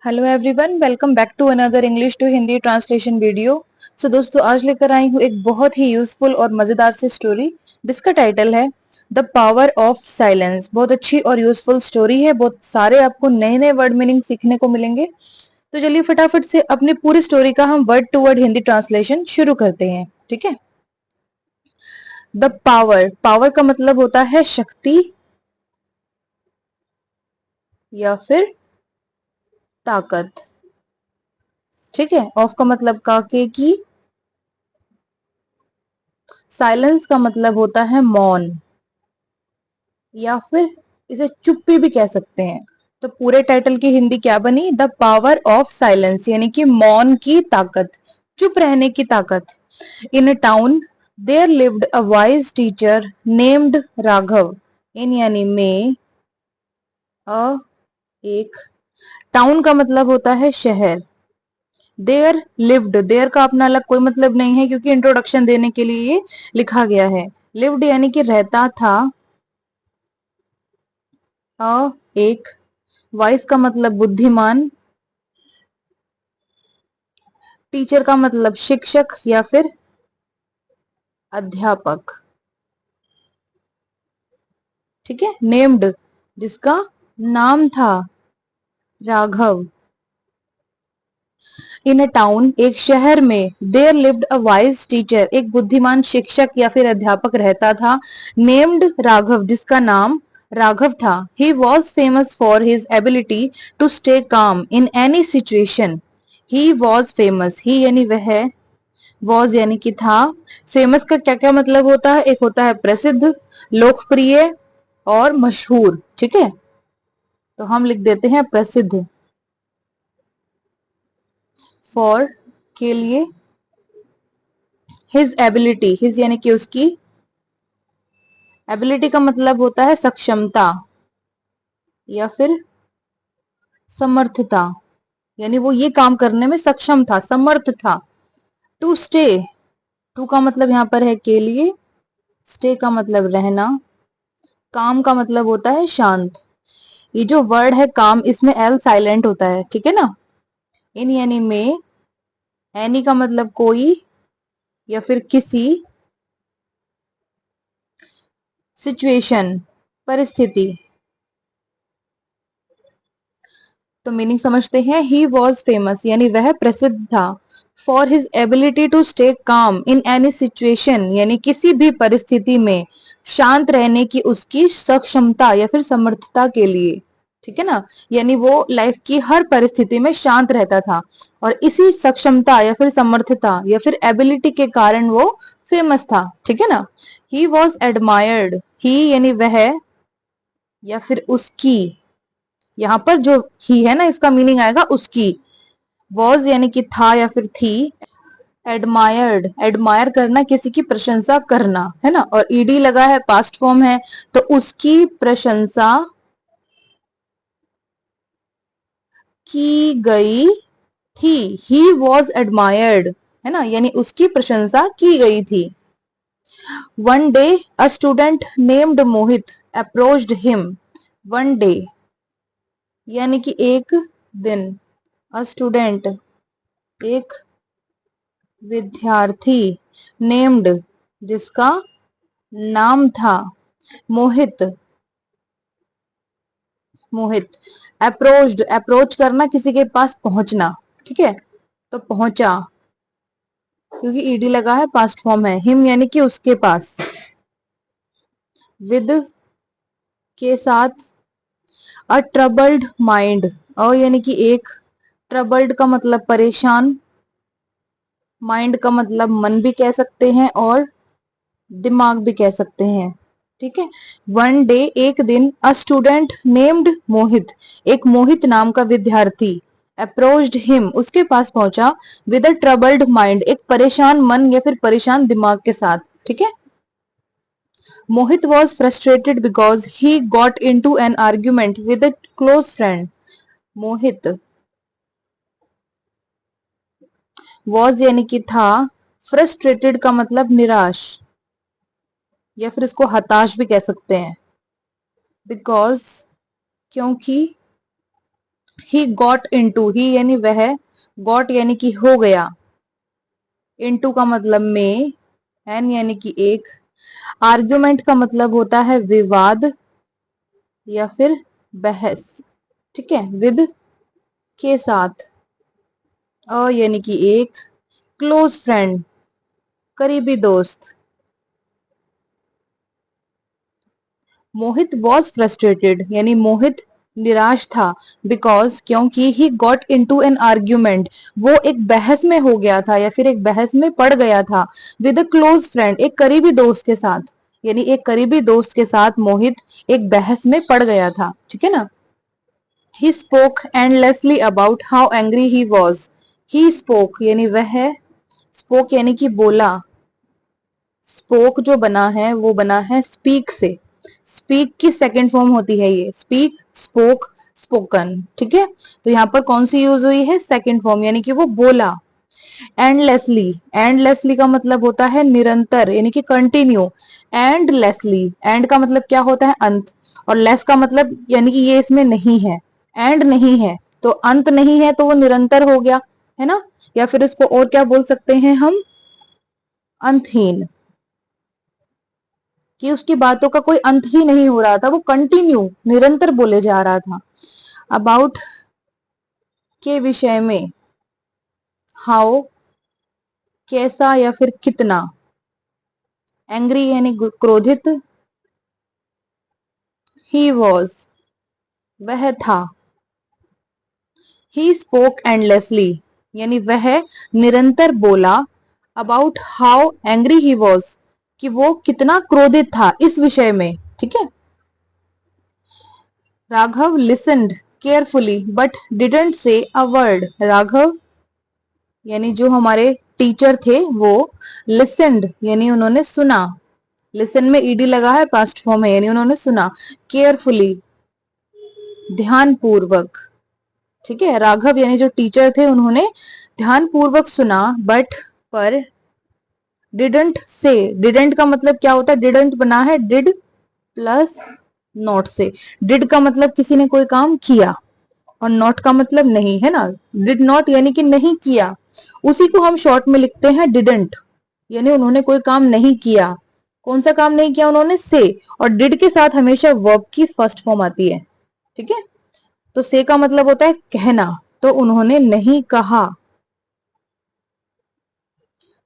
Hello everyone, welcome back to another English to Hindi translation video. So दोस्तों, आज लेकर आई हूँ एक बहुत ही यूजफुल और मजेदार सी स्टोरी जिसका टाइटल है द पावर ऑफ साइलेंस। बहुत अच्छी और यूजफुल स्टोरी है। बहुत सारे आपको नए नए वर्ड मीनिंग सीखने को मिलेंगे। तो चलिए फटाफट से अपनी पूरी स्टोरी का हम word to word Hindi translation शुरू करते हैं। ठीक है। द पावर, पावर का मतलब होता है शक्ति या फिर ताकत। ठीक है। ऑफ का मतलब काके की। साइलेंस का मतलब होता है मौन या फिर इसे चुप्पी भी कह सकते हैं। तो पूरे टाइटल की हिंदी क्या बनी? द पावर ऑफ साइलेंस, यानी कि मौन की ताकत, चुप रहने की ताकत। In a town there lived a wise teacher named Raghav. In यानी में, अ एक, टाउन का मतलब होता है शहर। देयर लिव्ड, देयर का अपना अलग कोई मतलब नहीं है क्योंकि इंट्रोडक्शन देने के लिए ये लिखा गया है। लिव्ड यानी कि रहता था। एक, वाइस का मतलब बुद्धिमान। टीचर का मतलब शिक्षक या फिर अध्यापक। ठीक है। नेम्ड, जिसका नाम था राघव। इन अ टाउन, एक शहर में। There lived a wise teacher, एक बुद्धिमान शिक्षक या फिर अध्यापक रहता था। नेम्ड राघव, जिसका नाम राघव था। He was famous for his ability to stay calm in any situation. He was famous, he यानी वह, वॉज यानी कि था। फेमस का क्या क्या मतलब होता है? एक होता है प्रसिद्ध, लोकप्रिय और मशहूर। ठीक है। तो हम लिख देते हैं प्रसिद्ध। फॉर के लिए, हिज एबिलिटी, हिज यानी कि उसकी, एबिलिटी का मतलब होता है सक्षमता या फिर समर्थता, यानी वो ये काम करने में सक्षम था, समर्थ था। टू स्टे, टू का मतलब यहां पर है के लिए, स्टे का मतलब रहना, काम का मतलब होता है शांत। ये जो वर्ड है काम, इसमें एल साइलेंट होता है। ठीक है ना। इन यानी में, एनी का मतलब कोई या फिर किसी, सिचुएशन परिस्थिति। तो मीनिंग समझते हैं। ही वॉज फेमस यानी वह प्रसिद्ध था। For his ability to stay calm in any situation, यानी किसी भी परिस्थिति में शांत रहने की उसकी सक्षमता या फिर समर्थता के लिए। ठीक है ना। यानी वो लाइफ की हर परिस्थिति में शांत रहता था और इसी सक्षमता या फिर समर्थता या फिर एबिलिटी के कारण वो फेमस था। ठीक है ना। ही वॉज एडमायर्ड, ही यानी वह या फिर उसकी, यहाँ पर जो ही है ना, इसका मीनिंग आएगा उसकी। वॉज यानी कि था या फिर थी। एडमायर्ड, एडमायर करना, किसी की प्रशंसा करना, है ना। और ईडी लगा है, पास्ट फॉर्म है, तो उसकी प्रशंसा की गई थी। ही वॉज एडमायर्ड, है ना, यानी उसकी प्रशंसा की गई थी। One day a student named Mohit approached him. One day यानी कि एक दिन, अ स्टूडेंट एक विद्यार्थी, नेम्ड जिसका नाम था, मोहित, मोहित, अप्रोच्ड, अप्रोच करना, किसी के पास पहुंचना। ठीक है। तो पहुंचा, क्योंकि ईडी लगा है, पास्ट फॉर्म है। हिम यानी कि उसके पास, विद के साथ, अ ट्रबल्ड माइंड, अ यानी कि एक, ट्रबल्ड का मतलब परेशान, माइंड का मतलब मन भी कह सकते हैं और दिमाग भी कह सकते हैं। ठीक है। वन डे एक दिन, अ स्टूडेंट नेम्ड मोहित, एक मोहित नाम का विद्यार्थी, अप्रोच्ड हिम उसके पास पहुंचा, विद अ ट्रबल्ड माइंड एक परेशान मन या फिर परेशान दिमाग के साथ। ठीक है। Mohit was frustrated because he got into an argument with a close friend. Mohit, was यानी कि था, फ्रस्ट्रेटेड का मतलब निराश या फिर इसको हताश भी कह सकते हैं। बिकॉज, क्योंकि, ही गॉट इनटू, ही यानी वह, गॉट यानी कि हो गया, इनटू का मतलब में, एन यानी कि एक, आर्ग्यूमेंट का मतलब होता है विवाद या फिर बहस, ठीक है, विद के साथ, अ यानी कि एक, क्लोज फ्रेंड करीबी दोस्त। मोहित वॉज फ्रस्ट्रेटेड यानी मोहित निराश था, बिकॉज क्योंकि he got into an argument, वो एक बहस में हो गया था या फिर एक बहस में पड़ गया था, विद अ क्लोज फ्रेंड एक करीबी दोस्त के साथ, यानी एक करीबी दोस्त के साथ मोहित एक बहस में पड़ गया था, ठीक है ना। He spoke endlessly about how angry he was, he spoke यानी वह, स्पोक यानी कि बोला, स्पोक जो बना है वो बना है स्पीक से, स्पीक की सेकंड फॉर्म होती है ये, स्पीक, स्पोक, स्पोकन, ठीक है। तो यहाँ पर कौन सी यूज हुई है, सेकंड फॉर्म, यानी कि वो बोला। एंडलेसली, एंडलेसली का मतलब होता है निरंतर यानी कि कंटिन्यू, एंडलेसली, एंड का मतलब क्या होता है, अंत, और लेस का मतलब यानी कि ये इसमें नहीं है, एंड नहीं है तो अंत नहीं है तो वो निरंतर हो गया, है ना। या फिर इसको और क्या बोल सकते हैं हम, अंतहीन, कि उसकी बातों का कोई अंत ही नहीं हो रहा था, वो कंटिन्यू निरंतर बोले जा रहा था। अबाउट के विषय में, हाउ कैसा या फिर कितना, एंग्री यानी क्रोधित, ही वॉज वह था, ही स्पोक एंडलेसली यानी वह निरंतर बोला, about how angry he was कि वो कितना क्रोधित था इस विषय में, ठीक है। Raghav listened carefully but didn't say a word, Raghav यानी जो हमारे टीचर थे वो लिसन्ड यानी उन्होंने सुना, लिसन में ईडी लगा है, पास्ट फॉर्म है, यानी उन्होंने सुना, केयरफुली ध्यान पूर्वक, ठीक है। राघव यानी जो टीचर थे उन्होंने ध्यान पूर्वक सुना, बट पर डिडंट से, डिडंट का मतलब क्या होता है, डिडंट बना है डिड प्लस नॉट से, डिड का मतलब किसी ने कोई काम किया और नॉट का मतलब नहीं, है ना। डिड नॉट यानी कि नहीं किया, उसी को हम शॉर्ट में लिखते हैं डिडंट, यानी उन्होंने कोई काम नहीं किया। कौन सा काम नहीं किया उन्होंने, से, और डिड के साथ हमेशा वर्ब की फर्स्ट फॉर्म आती है, ठीक है। तो से का मतलब होता है कहना, तो उन्होंने नहीं कहा,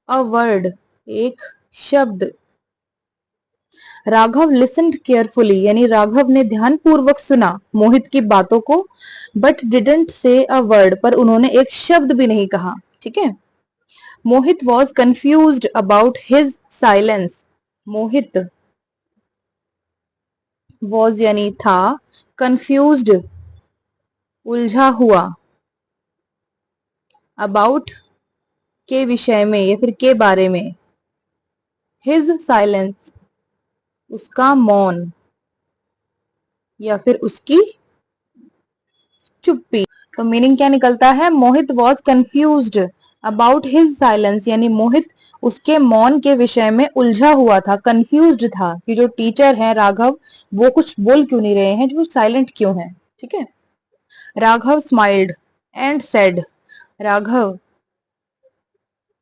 अ वर्ड एक शब्द। राघव लिसन्ड केयरफुली यानी राघव ने ध्यानपूर्वक सुना मोहित की बातों को, but didn't say a word पर उन्होंने एक शब्द भी नहीं कहा, ठीक है। Mohit was confused about his silence, Mohit was यानी था, कंफ्यूज्ड उलझा हुआ, अबाउट के विषय में या फिर के बारे में, हिज साइलेंस उसका मौन या फिर उसकी चुप्पी। तो मीनिंग क्या निकलता है, Mohit was confused about his silence यानी मोहित उसके मौन के विषय में उलझा हुआ था, कंफ्यूज्ड था कि जो टीचर है राघव वो कुछ बोल क्यों नहीं रहे हैं, जो साइलेंट क्यों है, ठीक है। Raghav smiled and said, Raghav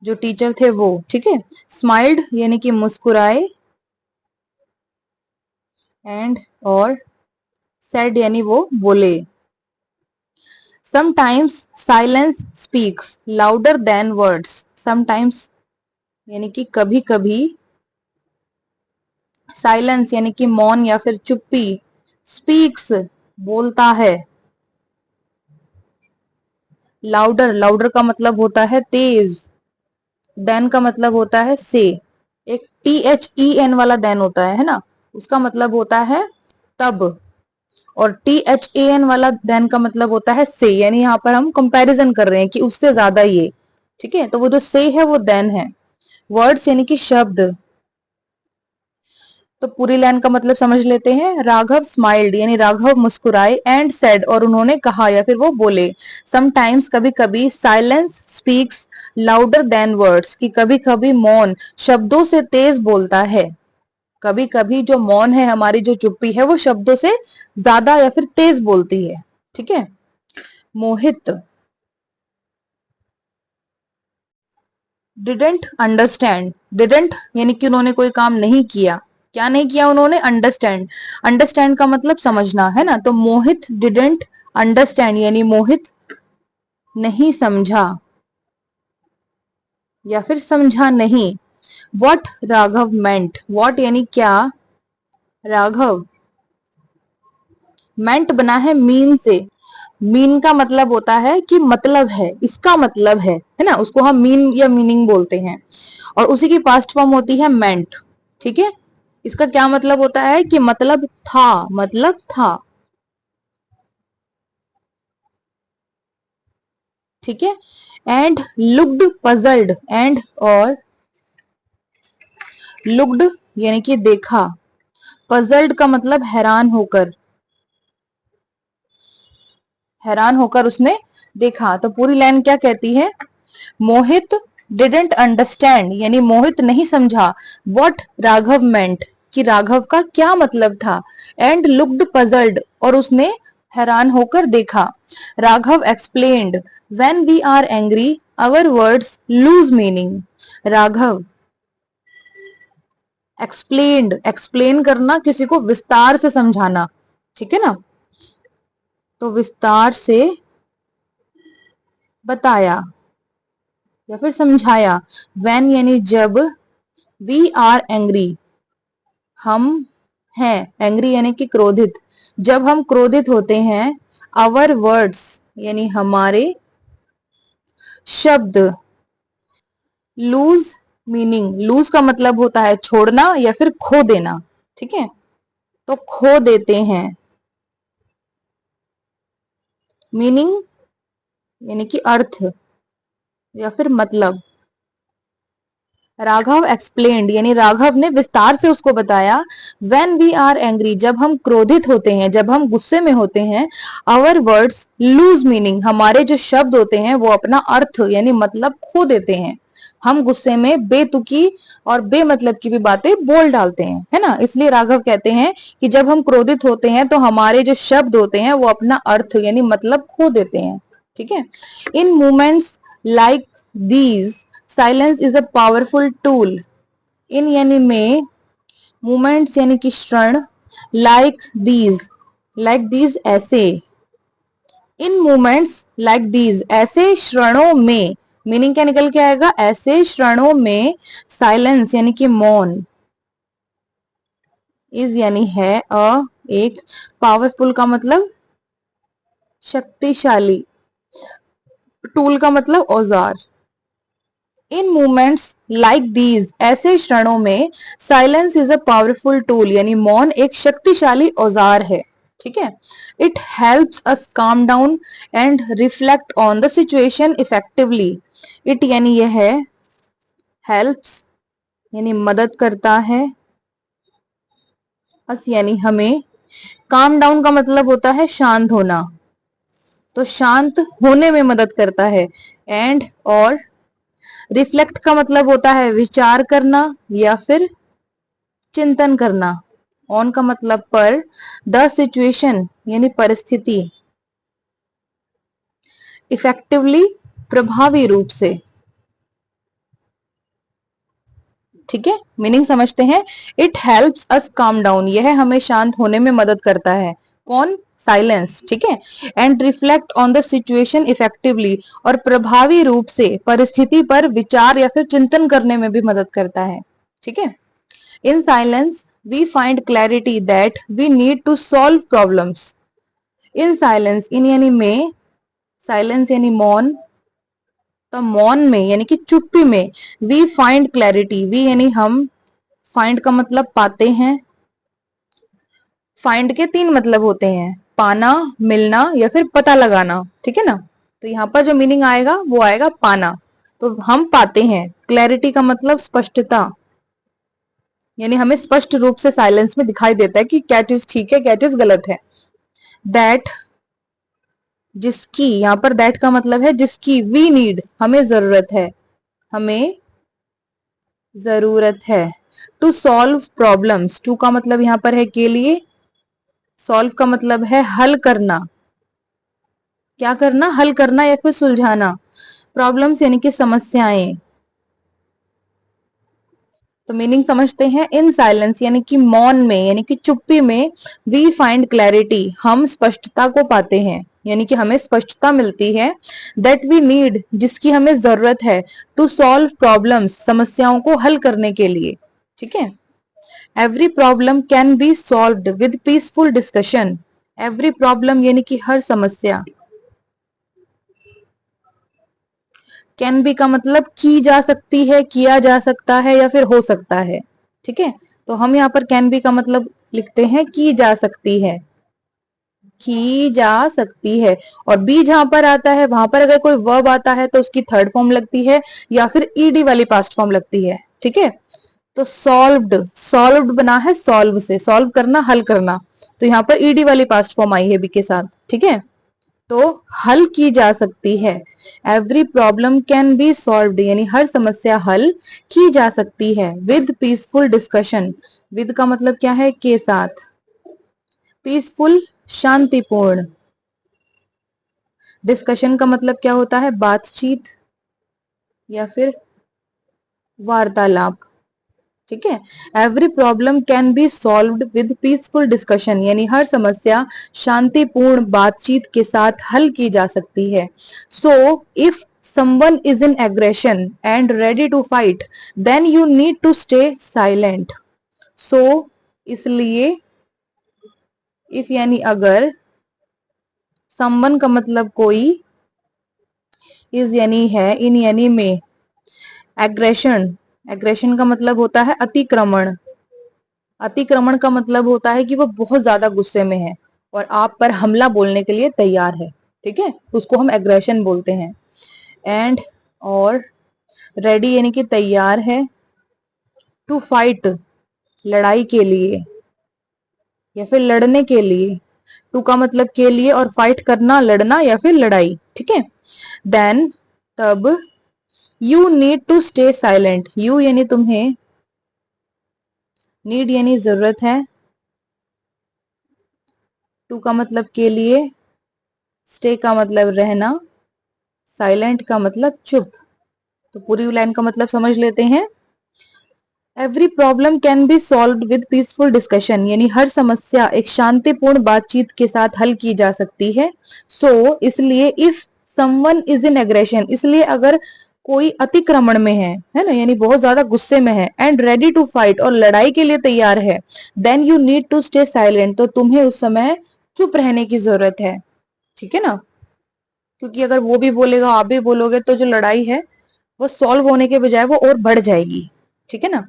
जो टीचर थे वो, ठीक है, स्माइल्ड यानी कि मुस्कुराए, एंड और सेड यानी वो बोले। Sometimes silence speaks louder than words, sometimes यानी कि कभी कभी, साइलेंस यानी कि मौन या फिर चुप्पी, स्पीक्स बोलता है, लाउडर, लाउडर का मतलब होता है तेज, देन का मतलब होता है से, एक THEN वाला देन होता है ना, उसका मतलब होता है तब, और THAN वाला देन का मतलब होता है से, यानी यहाँ पर हम कंपैरिजन कर रहे हैं कि उससे ज्यादा ये, ठीक है। तो वो जो से है वो देन है, वर्ड्स यानी कि शब्द। तो पूरी लाइन का मतलब समझ लेते हैं, राघव स्माइल्ड यानी राघव मुस्कुराए, एंड सेड और उन्होंने कहा या फिर वो बोले, समटाइम्स कभी कभी, silence speaks louder than words कि कभी कभी मौन शब्दों से तेज बोलता है, कभी कभी जो मौन है, हमारी जो चुप्पी है वो शब्दों से ज्यादा या फिर तेज बोलती है, ठीक है। मोहित डिडंट अंडरस्टैंड, डिडंट यानी कि उन्होंने कोई काम नहीं किया, क्या नहीं किया उन्होंने, अंडरस्टैंड, अंडरस्टैंड का मतलब समझना है ना, तो मोहित डिडंट अंडरस्टैंड यानी मोहित नहीं समझा या फिर समझा नहीं। व्हाट राघव मेंट, व्हाट यानी क्या, राघव मेंट बना है मीन से, मीन का मतलब होता है कि मतलब है, इसका मतलब है ना, उसको हम मीन या मीनिंग बोलते हैं, और उसी की पास्ट फॉर्म होती है मेंट। ठीक है, इसका क्या मतलब होता है कि मतलब था, मतलब था। ठीक है, एंड लुक्ड पजल्ड, एंड और लुक्ड यानी कि देखा, पजल्ड का मतलब हैरान होकर, हैरान होकर उसने देखा। तो पूरी लाइन क्या कहती है, मोहित डिडंट अंडरस्टैंड यानी मोहित नहीं समझा व्हाट राघव मेंट कि राघव का क्या मतलब था, एंड लुक्ड पजल्ड और उसने हैरान होकर देखा। Raghav explained when we are angry our words lose meaning, Raghav explained, explain करना किसी को विस्तार से समझाना, ठीक है ना, तो विस्तार से बताया या फिर समझाया। व्हेन यानी जब, वी आर एंग्री हम हैं, एंग्री यानी कि क्रोधित, जब हम क्रोधित होते हैं, आवर वर्ड्स यानी हमारे शब्द, लूज मीनिंग, लूज का मतलब होता है छोड़ना या फिर खो देना, ठीक है, तो खो देते हैं, मीनिंग यानी कि अर्थ या फिर मतलब। राघव एक्सप्लेन्ड यानी राघव ने विस्तार से उसको बताया। व्हेन वी आर एंग्री जब हम क्रोधित होते हैं, जब हम गुस्से में होते हैं, आवर वर्ड्स लूज मीनिंग हमारे जो शब्द होते हैं वो अपना अर्थ यानी मतलब खो देते हैं। हम गुस्से में बेतुकी और बेमतलब की भी बातें बोल डालते हैं, है ना, इसलिए राघव कहते हैं कि जब हम क्रोधित होते हैं तो हमारे जो शब्द होते हैं वो अपना अर्थ यानी मतलब खो देते हैं। ठीक है, in moments like these silence is a powerful tool, in यानी में, मोमेंट्स यानी कि क्षण, लाइक दीज ऐसे, इन मोमेंट्स लाइक दीज ऐसे क्षणों में, मीनिंग क्या निकल के आएगा, ऐसे क्षणों में, साइलेंस यानी कि मौन, इज यानी है, एक, पावरफुल का मतलब शक्तिशाली, टूल का मतलब औजार। इन मोमेंट्स लाइक दीज ऐसे क्षणों में, silence is a powerful tool यानी मौन एक शक्तिशाली औजार है। ठीक है, it helps us calm down and reflect on the situation effectively, it यानी यह है, हेल्प्स यानी मदद करता है, अस यानी हमें, काम डाउन का मतलब होता है शांत होना, तो शांत होने में मदद करता है, एंड और रिफ्लेक्ट का मतलब होता है विचार करना या फिर चिंतन करना, ऑन का मतलब पर, द सिचुएशन यानी परिस्थिति, इफेक्टिवली प्रभावी रूप से। ठीक है, मीनिंग समझते हैं, it helps us calm down यह हमें शांत होने में मदद करता है, कौन, साइलेंस। ठीक है, and reflect on the situation effectively और प्रभावी रूप से परिस्थिति पर विचार या फिर चिंतन करने में भी मदद करता है। ठीक है, in silence we find clarity that we need to solve problems, in silence, in यानी में, साइलेंस यानी मौन, तो मौन में यानी कि चुप्पी में, वी फाइंड क्लैरिटी, वी यानी हम, फाइंड का मतलब पाते हैं, फाइंड के तीन मतलब होते हैं, पाना, मिलना या फिर पता लगाना। ठीक है ना, तो यहाँ पर जो मीनिंग आएगा वो आएगा पाना, तो हम पाते हैं, क्लैरिटी का मतलब स्पष्टता, यानी हमें स्पष्ट रूप से साइलेंस में दिखाई देता है कि क्या चीज ठीक है क्या चीज गलत है। दैट जिसकी, यहाँ पर दैट का मतलब है जिसकी, वी नीड हमें जरूरत है, हमें जरूरत है, टू सॉल्व प्रॉब्लम्स, टू का मतलब यहाँ पर है के लिए, सॉल्व का मतलब है हल करना, क्या करना, हल करना या फिर सुलझाना। प्रॉब्लम्स यानी कि समस्याएं। तो मीनिंग समझते हैं। इन साइलेंस यानी कि मौन में यानी कि चुप्पी में वी फाइंड क्लैरिटी, हम स्पष्टता को पाते हैं, यानी कि हमें स्पष्टता मिलती है। दैट वी नीड, जिसकी हमें जरूरत है। टू सॉल्व प्रॉब्लम्स, समस्याओं को हल करने के लिए। ठीक है। Every problem can be solved with peaceful discussion. Every problem यानी कि हर समस्या। कैन बी का मतलब की जा सकती है, किया जा सकता है या फिर हो सकता है। ठीक है। तो हम यहाँ पर कैन बी का मतलब लिखते हैं की जा सकती है, की जा सकती है। और बी जहां पर आता है वहां पर अगर कोई वर्ब आता है तो उसकी थर्ड फॉर्म लगती है या फिर ईडी वाली पास्ट फॉर्म लगती है। ठीक है। तो सॉल्व्ड, सॉल्व्ड बना है सॉल्व से, सॉल्व करना, हल करना। तो यहाँ पर ईडी वाली पास्ट फॉर्म आई है बी के साथ। ठीक है। तो हल की जा सकती है। Every problem can be solved यानी हर समस्या हल की जा सकती है विद पीसफुल डिस्कशन। विद का मतलब क्या है, के साथ। पीसफुल, शांतिपूर्ण। डिस्कशन का मतलब क्या होता है, बातचीत या फिर वार्तालाप। ठीक है। Every problem can be solved with peaceful discussion यानी हर समस्या शांतिपूर्ण बातचीत के साथ हल की जा सकती है। So if someone is in aggression and ready to fight, then you need to stay silent. So इसलिए if यानी अगर, someone का मतलब कोई, is यानी है, in यानी में, एग्रेशन, एग्रेशन का मतलब होता है अतिक्रमण। अतिक्रमण का मतलब होता है कि वो बहुत ज्यादा गुस्से में है और आप पर हमला बोलने के लिए तैयार है। ठीक है। उसको हम एग्रेशन बोलते हैं। एंड, और रेडी यानी कि तैयार है। टू फाइट, लड़ाई के लिए या फिर लड़ने के लिए। टू का मतलब के लिए और फाइट करना, लड़ना या फिर लड़ाई। ठीक है। देन, तब, you need to stay silent. You यानी तुम्हें, नीड यानी जरूरत है, टू का मतलब के लिए, स्टे का मतलब रहना, साइलेंट का मतलब चुप। तो पूरी लाइन का मतलब समझ लेते हैं। Every problem can B solve with peaceful discussion यानी हर समस्या एक शांतिपूर्ण बातचीत के साथ हल की जा सकती है। सो इसलिए if someone is in aggression, इसलिए अगर कोई अतिक्रमण में है ना, यानी बहुत ज्यादा गुस्से में है, एंड रेडी टू फाइट और लड़ाई के लिए तैयार है, then you need to stay silent, तो तुम्हें उस समय चुप रहने की जरूरत है। ठीक है ना। क्योंकि अगर वो भी बोलेगा आप भी बोलोगे तो जो लड़ाई है वो सॉल्व होने के बजाय वो और बढ़ जाएगी। ठीक है ना।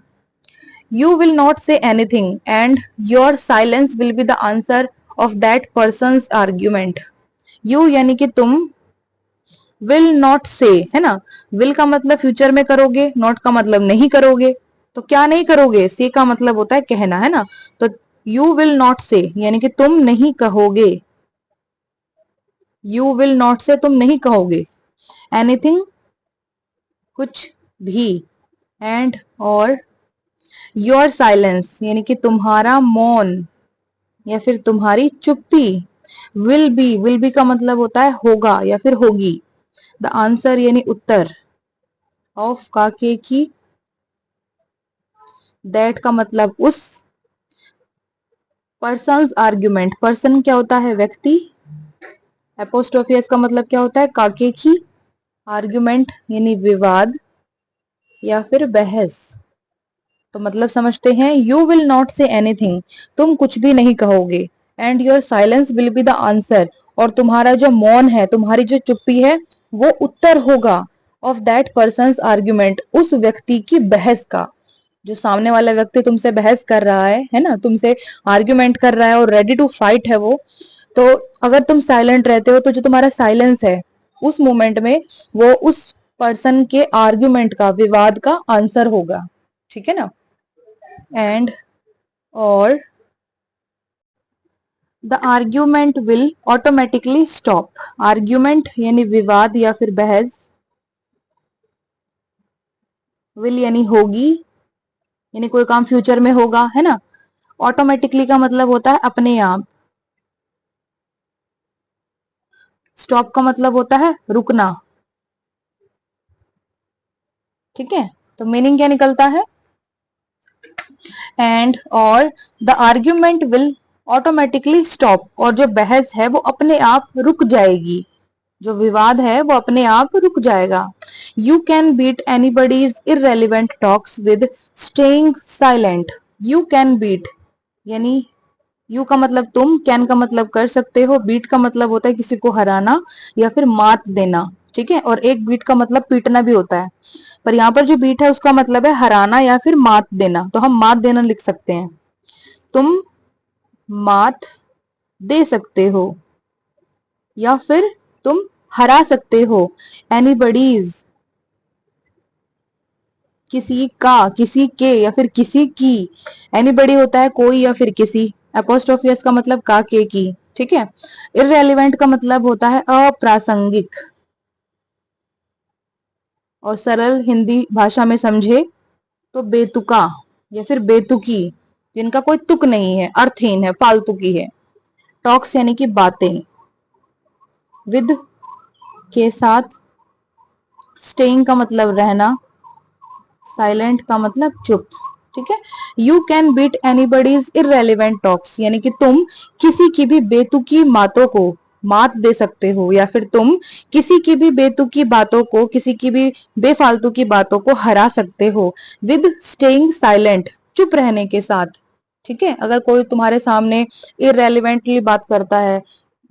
You will not say anything and your silence will be the answer of that person argument. You यानी कि तुम, विल नॉट से है ना, विल का मतलब फ्यूचर में करोगे, नॉट का मतलब नहीं करोगे। तो क्या नहीं करोगे, से का मतलब होता है कहना, है ना। तो यू विल नॉट से यानी कि तुम नहीं कहोगे, यू विल नॉट से तुम नहीं कहोगे एनीथिंग, कुछ भी, एंड, और योर साइलेंस यानी कि तुम्हारा मौन या फिर तुम्हारी चुप्पी, विल बी का मतलब होता है होगा या फिर होगी, द आंसर यानी उत्तर, ऑफ का के की, दैट का मतलब उस, पर्सन्स आर्ग्यूमेंट, पर्सन क्या होता है, व्यक्ति, एपोस्ट्रोफियस का मतलब क्या होता है, काके की, आर्ग्यूमेंट यानी विवाद या फिर बहस। तो मतलब समझते हैं। You will not say anything, तुम कुछ भी नहीं कहोगे, and your silence will be the answer, और तुम्हारा जो मौन है, तुम्हारी जो चुप्पी है, वो उत्तर होगा, ऑफ दैट पर्सन आर्ग्यूमेंट, उस व्यक्ति की बहस का। जो सामने वाला व्यक्ति तुमसे बहस कर रहा है ना, तुमसे आर्ग्यूमेंट कर रहा है और रेडी टू फाइट है वो, तो अगर तुम साइलेंट रहते हो तो जो तुम्हारा साइलेंस है उस मोमेंट में वो उस पर्सन के आर्ग्यूमेंट का, विवाद का आंसर होगा। ठीक है ना। एंड, और the argument will automatically stop. Argument यानी विवाद या फिर बहस, विल यानी होगी, यानी कोई काम फ्यूचर में होगा, है ना। ऑटोमेटिकली का मतलब होता है अपने आप। स्टॉप का मतलब होता है रुकना, ठीक है। तो मीनिंग क्या निकलता है, एंड और the argument will automatically stop, और जो बहस है वो अपने आप रुक जाएगी, जो विवाद है वो अपने आप रुक जाएगा। You can beat anybody's irrelevant talks with staying silent. You can beat यानी यू का मतलब तुम, कैन का मतलब कर सकते हो, बीट का मतलब होता है किसी को हराना या फिर मात देना, ठीक है। और एक बीट का मतलब पीटना भी होता है, पर यहाँ पर जो बीट है उसका मतलब है हराना या फिर मात देना, तो हम मात देना लिख सकते हैं। तुम मात दे सकते हो या फिर तुम हरा सकते हो। एनीबडीज किसी का, किसी के या फिर किसी की। एनीबडी होता है कोई या फिर किसी, अपोस्ट्रोफी एस का मतलब का के की, ठीक है। इररेलेवेंट का मतलब होता है अप्रासंगिक, और सरल हिंदी भाषा में समझे तो बेतुका या फिर बेतुकी, जिनका कोई तुक नहीं है, अर्थहीन है, फालतू की है। टॉक्स यानी कि बातें, विद के साथ, स्टेइंग का मतलब रहना, साइलेंट का मतलब चुप, ठीक है। You can beat anybody's irrelevant talks यानी कि तुम किसी की भी बेतुकी बातों को मात दे सकते हो, या फिर तुम किसी की भी बेतुकी बातों को, किसी की भी बेफालतू की बातों को हरा सकते हो। विद स्टेइंग साइलेंट, चुप रहने के साथ, ठीक है। अगर कोई तुम्हारे सामने इररेलीवेंटली बात करता है,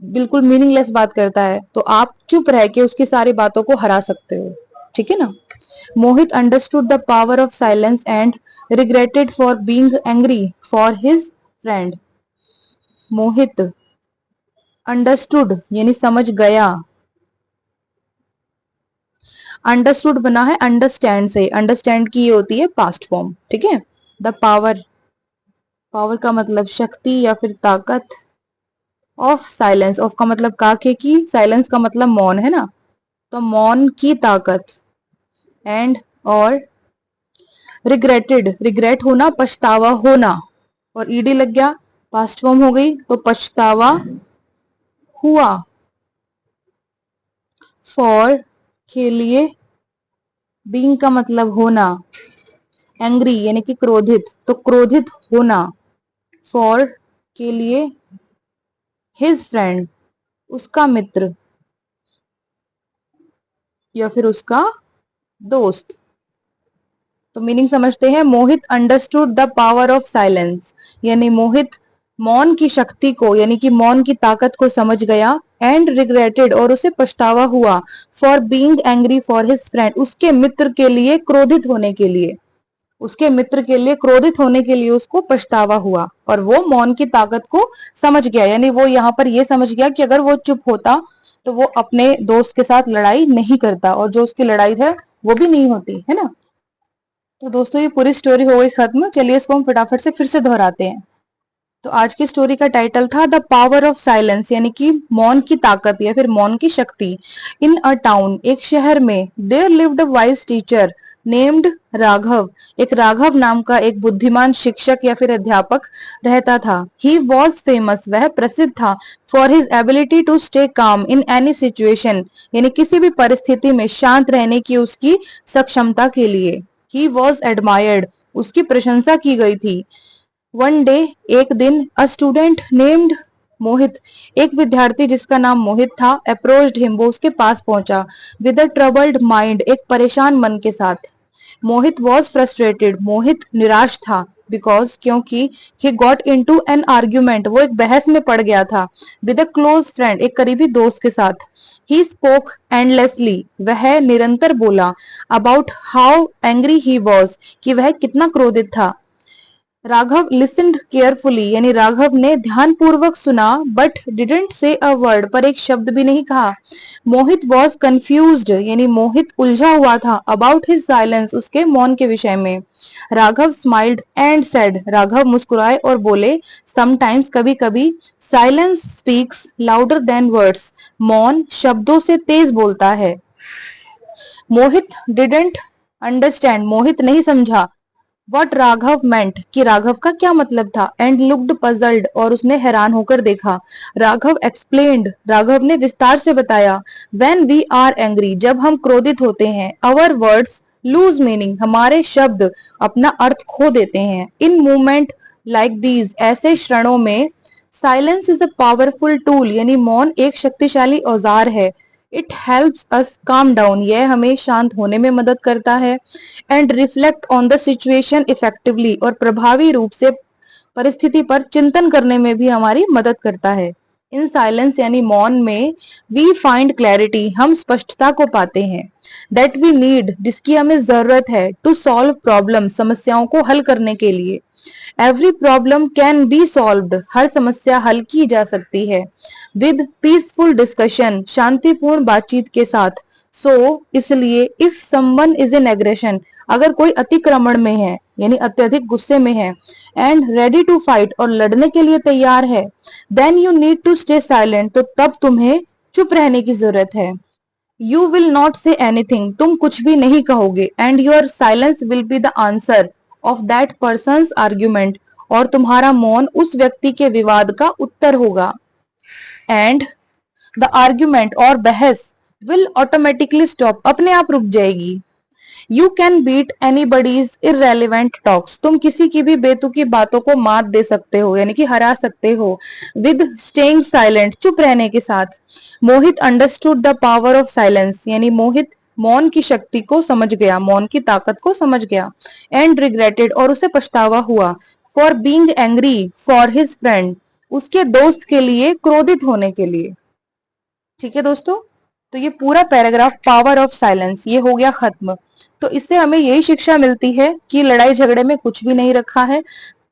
बिल्कुल मीनिंगलेस बात करता है, तो आप चुप रह के उसकी सारी बातों को हरा सकते हो, ठीक है ना। Mohit understood the power of silence and regretted for being angry for his friend. Mohit understood यानी समझ गया, अंडरस्टूड बना है अंडरस्टैंड से, अंडरस्टैंड की ये होती है पास्ट फॉर्म, ठीक है। द पावर, पावर का मतलब शक्ति या फिर ताकत, ऑफ साइलेंस, ऑफ का मतलब काके की, साइलेंस का मतलब मौन है ना, तो मौन की ताकत, एंड और रिग्रेटेड, रिग्रेट होना, पछतावा होना, और ईडी लग गया, पास्ट फॉर्म हो गई तो पछतावा हुआ। फॉर के लिए, बीइंग का मतलब होना, एंग्री यानी कि क्रोधित, तो क्रोधित होना। फॉर के लिए, हिज फ्रेंड उसका मित्र या फिर उसका दोस्त। तो मीनिंग समझते हैं, Mohit understood the power of silence यानी मोहित मौन की शक्ति को यानी कि मौन की ताकत को समझ गया, एंड रिग्रेटेड और उसे पछतावा हुआ, for being angry for his friend उसके मित्र के लिए, क्रोधित होने के लिए, उसके मित्र के लिए क्रोधित होने के लिए उसको पछतावा हुआ, और वो मौन की ताकत को समझ गया, यानी वो यहाँ पर ये समझ गया कि अगर वो चुप होता तो वो अपने दोस्त के साथ लड़ाई नहीं करता, और जो उसकी लड़ाई है वो भी नहीं होती है ना। तो दोस्तों ये पूरी स्टोरी हो गई खत्म, चलिए इसको हम फटाफट से फिर से दोहराते हैं। तो आज की स्टोरी का टाइटल था द पावर ऑफ साइलेंस यानी कि मौन की ताकत या फिर मौन की शक्ति। इन अ टाउन, एक शहर में, there lived a wise teacher named Raghav, एक राघव नाम का एक बुद्धिमान शिक्षक या फिर अध्यापक रहता था। ही वॉज फेमस, वह प्रसिद्ध था, for his ability to stay calm in any situation यानी किसी भी परिस्थिति में शांत रहने की उसकी सक्षमता के लिए। ही वॉज एडमायर्ड, उसकी प्रशंसा की गई थी। वन डे, एक दिन, अ स्टूडेंट नेम्ड मोहित, एक विद्यार्थी जिसका नाम मोहित था, अप्रोच्ड हिम, वो उसके पास पहुंचा, विद अ ट्रबल्ड माइंड, एक परेशान मन के साथ। मोहित वॉज फ्रस्ट्रेटेड, मोहित निराश था, बिकॉज क्योंकि he got into an argument, वो एक बहस में पड़ गया था, विद अ क्लोज फ्रेंड, एक करीबी दोस्त के साथ। ही स्पोक एंडलेसली, वह निरंतर बोला, about how angry he was, कि वह कितना क्रोधित था। राघव लिसन्ड केयरफुली यानी राघव ने ध्यानपूर्वक सुना, but didn't say a word, पर एक शब्द भी नहीं कहा। मोहित वॉज कंफ्यूज्ड यानी मोहित उलझा हुआ था, अबाउट हिज साइलेंस, उसके मौन के विषय में। Raghav smiled and said, Raghav मुस्कुराए और बोले, समटाइम्स, कभी कभी, silence speaks louder than words, मौन शब्दों से तेज बोलता है। मोहित डिडंट अंडरस्टैंड, मोहित नहीं समझा, वॉट राघव मेंट, कि राघव का क्या मतलब था, एंड लुक्ड पजल्ड, और उसने हैरान होकर देखा। राघव एक्सप्लेन्ड, राघव ने विस्तार से बताया। वेन वी आर एंग्री, जब हम क्रोधित होते हैं, अवर वर्ड्स लूज मीनिंग, हमारे शब्द अपना अर्थ खो देते हैं। इन मूवमेंट लाइक दीज, ऐसे क्षणों में, silence is a powerful tool, यानी मौन एक शक्तिशाली औजार है। It helps us calm down, यह हमें शांत होने में मदद करता है। And reflect on the situation effectively, और प्रभावी रूप से परिस्थिति पर चिंतन करने में भी हमारी मदद करता है। इन साइलेंस यानी मौन में, वी फाइंड क्लैरिटी, हम स्पष्टता को पाते हैं। दैट वी नीड, जिसकी हमें जरूरत है, टू सॉल्व प्रॉब्लम, समस्याओं को हल करने के लिए। Every problem can be solved, हर समस्या हल की जा सकती है। विद पीसफुल डिस्कशन, शांतिपूर्ण बातचीत के साथ। सो इसलिए, if someone is in aggression, अगर कोई अतिक्रमण में है यानी अत्यधिक गुस्से में है, एंड रेडी टू फाइट, और लड़ने के लिए तैयार है, then you need to stay silent, तो तब तुम्हें चुप रहने की जरूरत है। You will not say anything, तुम कुछ भी नहीं कहोगे, and your silence will be the answer of that person's argument, और तुम्हारा मौन उस व्यक्ति के विवाद का उत्तर होगा। एंड द आर्ग्यूमेंट, और बहस, विल ऑटोमेटिकली स्टॉप, अपने आप रुक जाएगी। You can beat anybody's irrelevant talks, तुम किसी की भी बेतुकी बातों को मात दे सकते हो यानी कि हरा सकते हो, विद स्टेइंग साइलेंट, चुप रहने के साथ। Mohit understood the power of silence, यानी मोहित मौन की शक्ति को समझ गया, मौन की ताकत को समझ गया। एंड रिग्रेटेड, और उसे पछतावा हुआ। For being angry for his friend, उसके दोस्त के लिए क्रोधित होने के लिए। ठीक है दोस्तों, तो ये पूरा पैराग्राफ पावर ऑफ साइलेंस ये हो गया खत्म। तो इससे हमें यही शिक्षा मिलती है कि लड़ाई झगड़े में कुछ भी नहीं रखा है।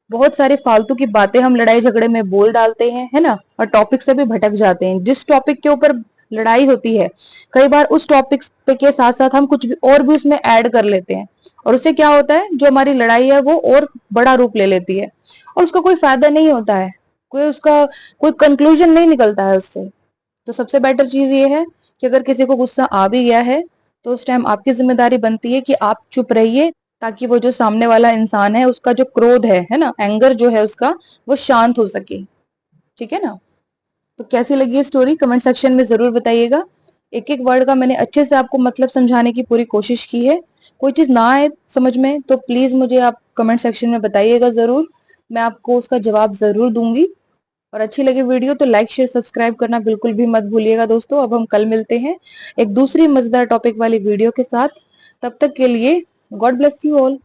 बहुत सारे फालतू की बातें हम लड़ाई झगड़े में बोल डालते हैं, है ना, और टॉपिक से भी भटक जाते हैं। जिस टॉपिक के ऊपर लड़ाई होती है, कई बार उस टॉपिक पे के साथ साथ हम कुछ भी और भी उसमें ऐड कर लेते हैं, और उससे क्या होता है, जो हमारी लड़ाई है वो और बड़ा रूप ले लेती है, और उसका कोई फायदा नहीं होता है, कोई कंक्लूजन नहीं निकलता है उससे। तो सबसे बेटर चीज ये है कि अगर किसी को गुस्सा आ भी गया है, तो उस टाइम आपकी जिम्मेदारी बनती है कि आप चुप रहिए, ताकि वो जो सामने वाला इंसान है उसका जो क्रोध है ना, एंगर जो है उसका, वो शांत हो सके। ठीक है ना। तो कैसी लगी ये स्टोरी कमेंट सेक्शन में जरूर बताइएगा। एक एक वर्ड का मैंने अच्छे से आपको मतलब समझाने की पूरी कोशिश की है। कोई चीज ना आए समझ में तो प्लीज मुझे आप कमेंट सेक्शन में बताइएगा जरूर, मैं आपको उसका जवाब जरूर दूंगी। और अच्छी लगी वीडियो तो लाइक शेयर सब्सक्राइब करना बिल्कुल भी मत भूलिएगा दोस्तों। अब हम कल मिलते हैं एक दूसरी मजेदार टॉपिक वाली वीडियो के साथ। तब तक के लिए गॉड ब्लेस यू ऑल।